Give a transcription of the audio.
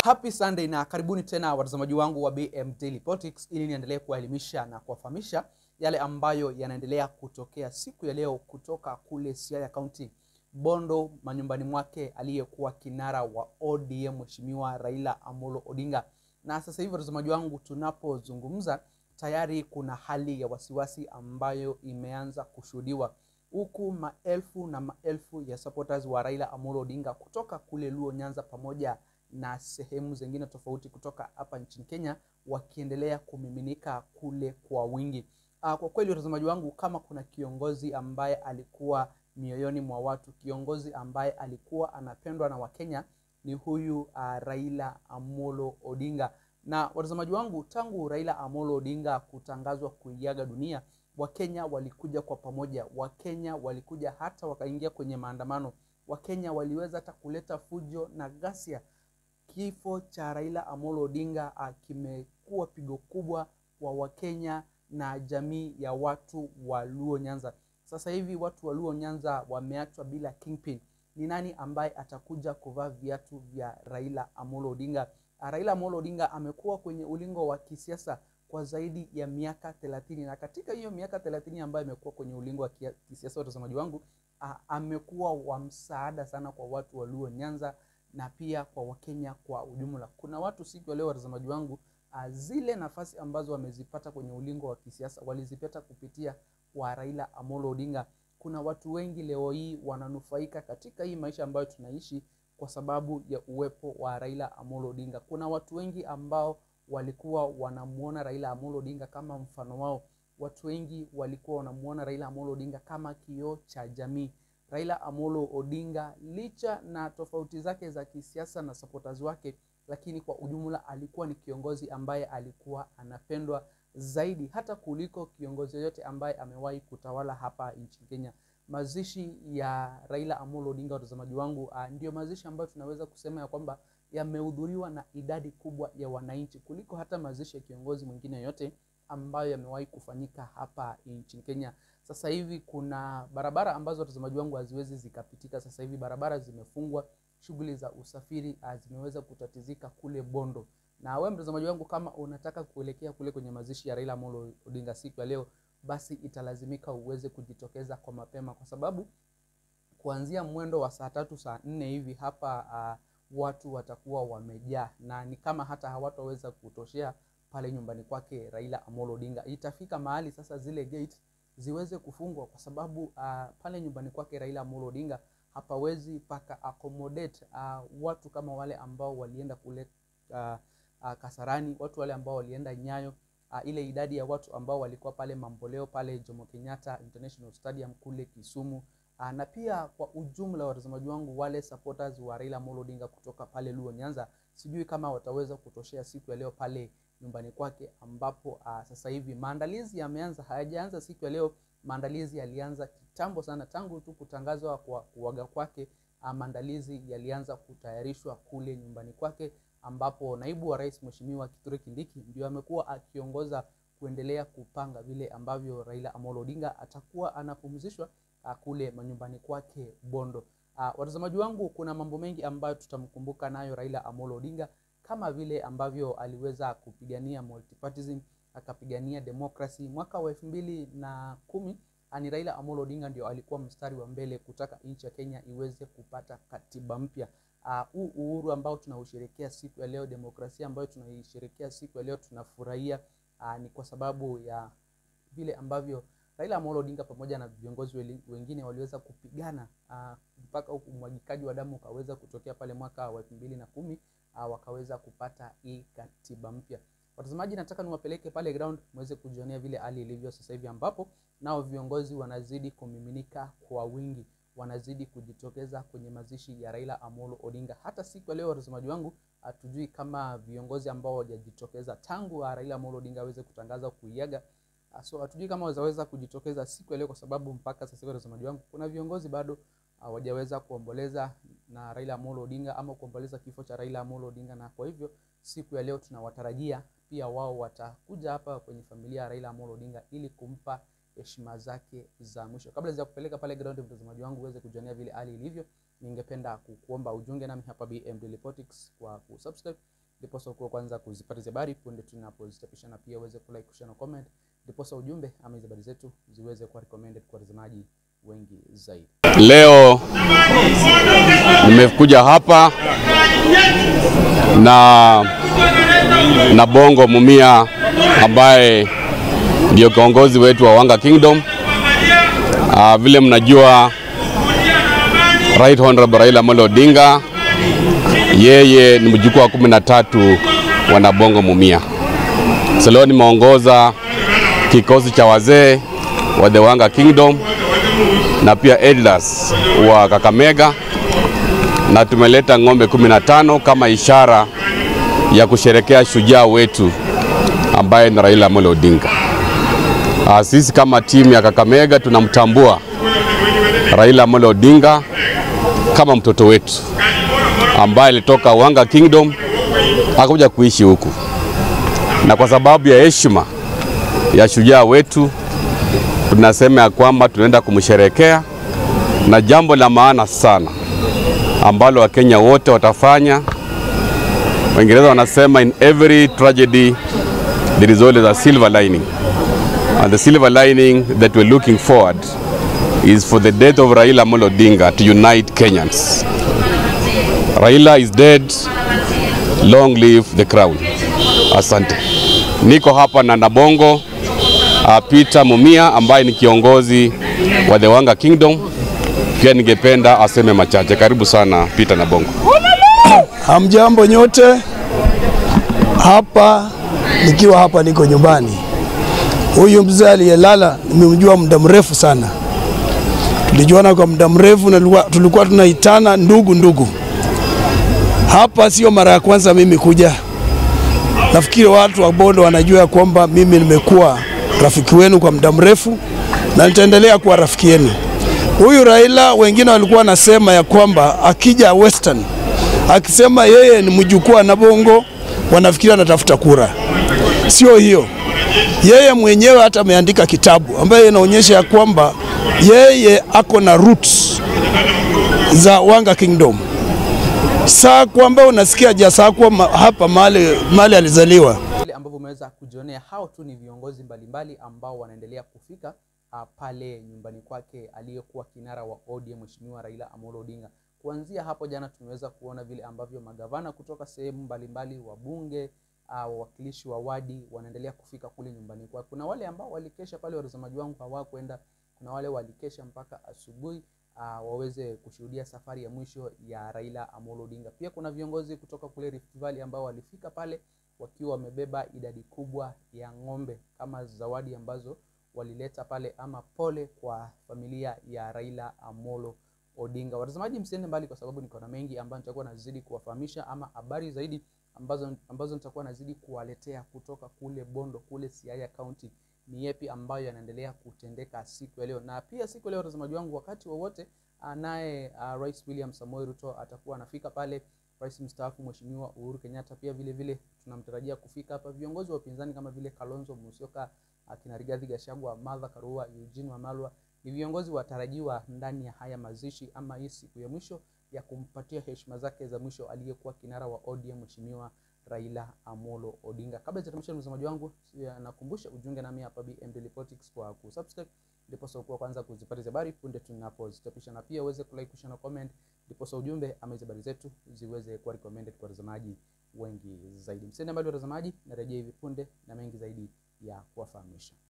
Happy Sunday na karibuni tena watazamaji wangu wa BM Daily Politics, ili niendelee kuwaelimisha na kuwafahamisha yale ambayo yanaendelea kutokea siku ya leo kutoka kule Siaya County, Bondo, manyumbani mwake aliyekuwa kinara wa ODM Mheshimiwa Raila Amolo Odinga. Na sasa hivi watazamaji wangu, tunapozungumza tayari kuna hali ya wasiwasi ambayo imeanza kushuhudiwa, huku maelfu na maelfu ya supporters wa Raila Amolo Odinga kutoka kule Luo Nyanza pamoja na sehemu zingine tofauti kutoka hapa nchini Kenya wakiendelea kumiminika kule kwa wingi. Kwa kweli watazamaji wangu, kama kuna kiongozi ambaye alikuwa mioyoni mwa watu, kiongozi ambaye alikuwa anapendwa na Wakenya, ni huyu Raila Amolo Odinga. Na watazamaji wangu, tangu Raila Amolo Odinga kutangazwa kuiaga dunia, Wakenya walikuja kwa pamoja, Wakenya walikuja hata wakaingia kwenye maandamano, Wakenya waliweza hata kuleta fujo na ghasia. Kifo cha Raila Amolo Odinga kimekuwa pigo kubwa kwa Wakenya na jamii ya watu wa Luo Nyanza. Sasa hivi watu wa Luo Nyanza wameachwa bila kingpin. Ni nani ambaye atakuja kuvaa viatu vya Raila Amolo Odinga? Raila Amolo Odinga amekuwa kwenye ulingo wa kisiasa kwa zaidi ya miaka 30, na katika hiyo miaka 30 ambayo amekuwa kwenye ulingo wa kisiasa, watazamaji wangu, amekuwa wa msaada sana kwa watu wa Luo Nyanza na pia kwa Wakenya kwa ujumla. Kuna watu siku ya leo watazamaji wangu, zile nafasi ambazo wamezipata kwenye ulingo wa kisiasa walizipata kupitia kwa Raila Amolo Odinga. Kuna watu wengi leo hii wananufaika katika hii maisha ambayo tunaishi kwa sababu ya uwepo wa Raila Amolo Odinga. Kuna watu wengi ambao walikuwa wanamuona Raila Amolo Odinga kama mfano wao. Watu wengi walikuwa wanamuona Raila Amolo Odinga kama kioo cha jamii. Raila Amolo Odinga, licha na tofauti zake za kisiasa na supporters wake, lakini kwa ujumla alikuwa ni kiongozi ambaye alikuwa anapendwa zaidi hata kuliko kiongozi yote ambaye amewahi kutawala hapa nchini Kenya. Mazishi ya Raila Amolo Odinga, watazamaji wangu, ndio mazishi ambayo tunaweza kusema ya kwamba yamehudhuriwa na idadi kubwa ya wananchi kuliko hata mazishi ya kiongozi mwingine yote ambayo yamewahi kufanyika hapa nchini Kenya. Sasa hivi kuna barabara ambazo watazamaji wangu haziwezi zikapitika. Sasa hivi barabara zimefungwa, shughuli za usafiri zimeweza kutatizika kule Bondo. Na wewe mtazamaji wangu, kama unataka kuelekea kule kwenye mazishi ya Raila Amolo Odinga siku ya leo, basi italazimika uweze kujitokeza kwa mapema, kwa sababu kuanzia mwendo wa saa 3 saa 4 hivi hapa watu watakuwa wamejaa, na ni kama hata hawataweza kutoshea pale nyumbani kwake Raila Amolo Odinga. Itafika mahali sasa zile gate ziweze kufungwa, kwa sababu pale nyumbani kwake Raila Amolo Odinga hapawezi paka accommodate watu kama wale ambao walienda kule Kasarani, watu wale ambao walienda Nyayo, ile idadi ya watu ambao walikuwa pale Mamboleo, pale Jomo Kenyatta International Stadium kule Kisumu, na pia kwa ujumla watazamaji wangu, wale supporters wa Raila Amolo Odinga kutoka pale Luo Nyanza, sijui kama wataweza kutoshea siku ya leo pale nyumbani kwake, ambapo sasa hivi maandalizi yameanza. Hayajaanza siku ya leo, maandalizi yalianza kitambo sana, tangu tu kutangazwa kwa kuaga kwake. Maandalizi yalianza kutayarishwa kule nyumbani kwake, ambapo naibu wa rais Mheshimiwa Kithure Kindiki ndio amekuwa akiongoza kuendelea kupanga vile ambavyo Raila Amolo Odinga atakuwa anapumzishwa kule manyumbani kwake Bondo. Watazamaji wangu, kuna mambo mengi ambayo tutamkumbuka nayo Raila Amolo Odinga, kama vile ambavyo aliweza kupigania multipartyism, akapigania democracy. Mwaka wa 2010 ni Raila Amolo Odinga ndio alikuwa mstari wa mbele kutaka nchi ya Kenya iweze kupata katiba mpya. Uhuru ambao tunausherehekea siku ya leo, demokrasia ambayo tunaisherehekea siku ya leo, tunafurahia ni kwa sababu ya vile ambavyo Raila Amolo Odinga pamoja na viongozi wengine waliweza kupigana mpaka umwagikaji wa damu ukaweza kutokea pale mwaka wa 2010, wakaweza kupata hii katiba mpya. Watazamaji, nataka niwapeleke pale ground muweze kujionea vile hali ilivyo sasa hivi, ambapo nao viongozi wanazidi kumiminika kwa wingi, wanazidi kujitokeza kwenye mazishi ya Raila Amolo Odinga. Hata siku ya leo watazamaji wangu, hatujui kama viongozi ambao hawajajitokeza tangu Raila Amolo Odinga aweze kutangaza kuiaga, so hatujui kama wataweza kujitokeza siku ya leo, kwa sababu mpaka sasa hivi watazamaji wangu kuna viongozi bado hawajaweza kuomboleza na Raila Amolo Odinga ama kuomboleza kifo cha Raila Amolo Odinga, na kwa hivyo siku ya leo tunawatarajia pia wao watakuja hapa kwenye familia ya Raila Amolo Odinga ili kumpa heshima zake za mwisho. Kabla ya kupeleka pale ground, mtazamaji wangu uweze kujionea vile hali ilivyo, ningependa kukuomba ujiunge nami hapa BM Daily Politics kwa kusubscribe, ndipo kwa kwanza kuzipata habari punde tunapozichapisha, na pia uweze kulike, kushare na comment, ndipo ujumbe ama habari zetu ziweze kuwa recommended kwa watazamaji wengi zaidi. Leo nimekuja hapa na Bongo Mumia ambaye ndio kiongozi wetu wa Wanga Kingdom. Vile mnajua Right Honorable Raila Amolo Odinga, yeye ni mjukuu wa 13 wa Bongo Mumia. So leo nimeongoza kikosi cha wazee wa the Wanga Kingdom na pia elders wa Kakamega, na tumeleta ng'ombe 15 kama ishara ya kusherekea shujaa wetu ambaye ni Raila Amolo Odinga. Sisi kama timu ya Kakamega tunamtambua Raila Amolo Odinga kama mtoto wetu ambaye alitoka Wanga Kingdom akakuja kuishi huku, na kwa sababu ya heshima ya shujaa wetu tunasema ya kwamba tunaenda kumsherekea, na jambo la maana sana ambalo Wakenya wote watafanya. Waingereza wanasema in every tragedy there is always a silver lining, and the silver lining that we're looking forward is for the death of Raila Amolo Odinga to unite Kenyans. Raila is dead, long live the crown. Asante. Niko hapa na Bongo Peter Mumia ambaye ni kiongozi wa the Wanga Kingdom. Pia ningependa aseme machache. Karibu sana Peter na Bongo. Hamjambo nyote. Hapa nikiwa hapa niko nyumbani. Huyu mzee aliyelala nimemjua muda mrefu sana. Tulijuana kwa muda mrefu na tulikuwa tunaitana ndugu. Hapa sio mara ya kwanza mimi kuja. Nafikiri watu wa Bondo wanajua kwamba mimi nimekuwa rafiki wenu kwa muda mrefu na nitaendelea kuwa rafiki yenu. Huyu Raila, wengine walikuwa wanasema ya kwamba akija Western, akisema yeye ni mjukuu wa Bongo, wanafikiri anatafuta kura. Sio hiyo. Yeye mwenyewe hata ameandika kitabu ambaye inaonyesha ya kwamba yeye ako na roots za Wanga Kingdom. Saa kwamba unasikia Jasakwa hapa mali alizaliwa. Ile ambavyo umeweza kujionea, hao tu ni viongozi mbalimbali ambao wanaendelea kufika pale nyumbani kwake aliyekuwa kinara wa ODM Mheshimiwa Raila Amolo Odinga. Kuanzia hapo jana tumeweza kuona vile ambavyo magavana kutoka sehemu mbalimbali, wabunge, wawakilishi wa wadi wanaendelea kufika kule nyumbani kwake. Kuna wale ambao walikesha pale, watazamaji wangu hawakwenda. Kuna wale walikesha mpaka asubuhi waweze kushuhudia safari ya mwisho ya Raila Amolo Odinga. Pia kuna viongozi kutoka kule Rift Valley ambao walifika pale wakiwa wamebeba idadi kubwa ya ng'ombe kama zawadi ambazo walileta pale, ama pole kwa familia ya Raila Amolo Odinga. Watazamaji, msiende mbali kwa sababu niko na mengi ambayo nitakuwa nazidi kuwafahamisha, ama habari zaidi ambazo nitakuwa nazidi kuwaletea kutoka kule Bondo, kule Siaya County. Ni yapi ambayo yanaendelea kutendeka siku ya leo. Na pia siku leo watazamaji wangu, wakati wowote naye Rais William Samoei Ruto atakuwa anafika pale, Rais mstaafu Mheshimiwa Uhuru Kenyatta pia vile tunamtarajia kufika hapa. Viongozi wa upinzani kama vile Kalonzo Musyoka, akina Rigathi Gachagua, Martha Karua, Eugene Wamalwa ni viongozi watarajiwa ndani ya haya mazishi ama hii siku ya mwisho ya kumpatia heshima zake za mwisho aliyekuwa kinara wa ODM Mheshimiwa Raila Amolo Odinga. Kabla ya kutamsha mtazamaji wangu, nakumbusha ujiunge nami hapa BM Daily Politics kwa kusubscribe, ndipo kwa kwanza kuzipata habari punde tunapozichapisha, na pia uweze kulike, kushare na comment, ndipo ujumbe ama habari zetu ziweze kuwa recommended kwa watazamaji wengi zaidi. Msiende mbali watazamaji, narejea hivi punde na mengi zaidi ya kuwafahamisha.